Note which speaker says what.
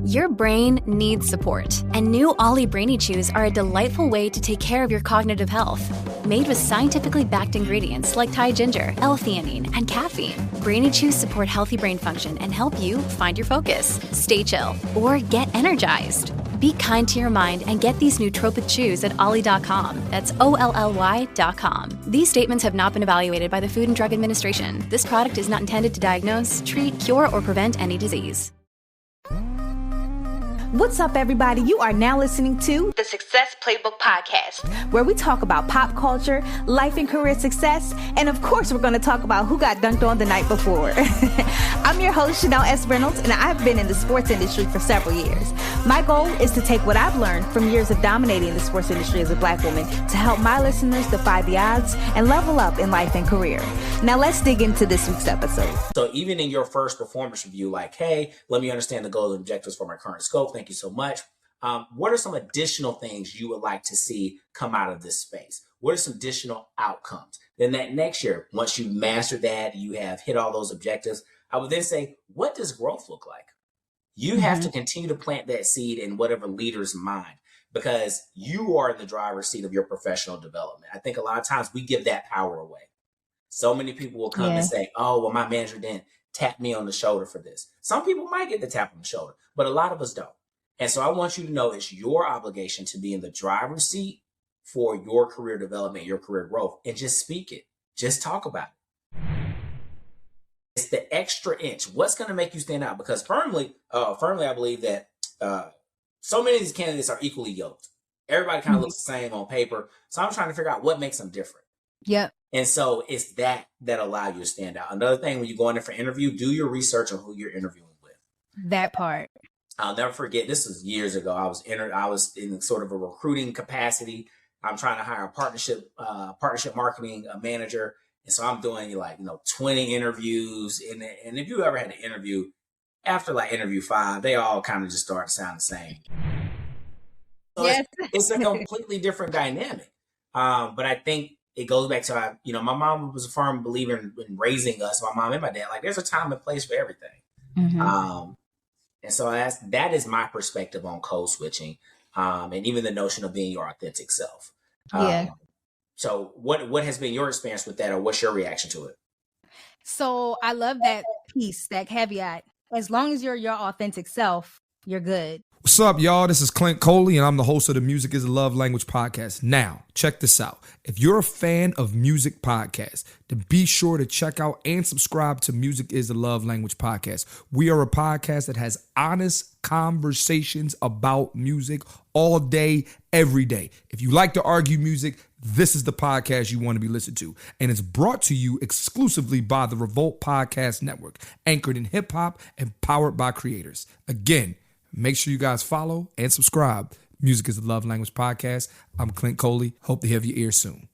Speaker 1: Your brain needs support, and new Ollie Brainy Chews are a delightful way to take care of your cognitive health. Made with scientifically backed ingredients like Thai ginger, L-theanine, and caffeine, Brainy Chews support healthy brain function and help you find your focus, stay chill, or get energized. Be kind to your mind and get these nootropic chews at ollie.com. That's OLLY.com. These statements have not been evaluated by the Food and Drug Administration. This product is not intended to diagnose, treat, cure, or prevent any disease.
Speaker 2: What's up, everybody? You are now listening to the Success Playbook Podcast, where we talk about pop culture, life and career success, and of course, we're going to talk about who got dunked on the night before. I'm your host, Chanelle S. Reynolds, and I've been in the sports industry for several years. My goal is to take what I've learned from years of dominating the sports industry as a Black woman to help my listeners defy the odds and level up in life and career. Now, let's dig into this week's episode.
Speaker 3: So even in your first performance review, like, hey, let me understand the goals and objectives for my current scope. Thank you so much. What are some additional things you would like to see come out of this space? What are some additional outcomes? Then that next year, once you master that, you have hit all those objectives, I would then say, what does growth look like? You have to continue to plant that seed in whatever leader's mind, because you are in the driver's seat of your professional development. I think a lot of times we give that power away. So many people will come and say, oh, well, my manager didn't tap me on the shoulder for this. Some people might get the tap on the shoulder, but a lot of us don't. And so I want you to know it's your obligation to be in the driver's seat for your career development, your career growth, and just speak it. Just talk about it. It's the extra inch. What's going to make you stand out? Because firmly, I believe that so many of these candidates are equally yoked. Everybody kind of looks the same on paper. So I'm trying to figure out what makes them different.
Speaker 2: Yep.
Speaker 3: And so it's that allow you to stand out. Another thing, when you go in there for interview, do your research on who you're interviewing with.
Speaker 2: That part.
Speaker 3: I'll never forget, this was years ago. I was in sort of a recruiting capacity. I'm trying to hire a partnership marketing manager. And so I'm doing 20 interviews. And if you ever had an interview, after interview 5, they all kind of just start to sound the same. So yes. It's a completely different dynamic. But I think it goes back to, my mom was a firm believer in raising us, my mom and my dad. There's a time and place for everything. Mm-hmm. And so that is my perspective on code switching, and even the notion of being your authentic self. So what has been your experience with that, or what's your reaction to it?
Speaker 2: So I love that piece, that caveat. As long as you're your authentic self, you're good.
Speaker 4: What's up, y'all? This is Clint Coley, and I'm the host of the Music is a Love Language podcast. Now, check this out. If you're a fan of music podcasts, then be sure to check out and subscribe to Music is a Love Language podcast. We are a podcast that has honest conversations about music all day, every day. If you like to argue music, this is the podcast you want to be listened to. And it's brought to you exclusively by the Revolt Podcast Network, anchored in hip hop and powered by creators. Again, make sure you guys follow and subscribe. Music is a Love Language podcast. I'm Clint Coley. Hope to have your ear soon.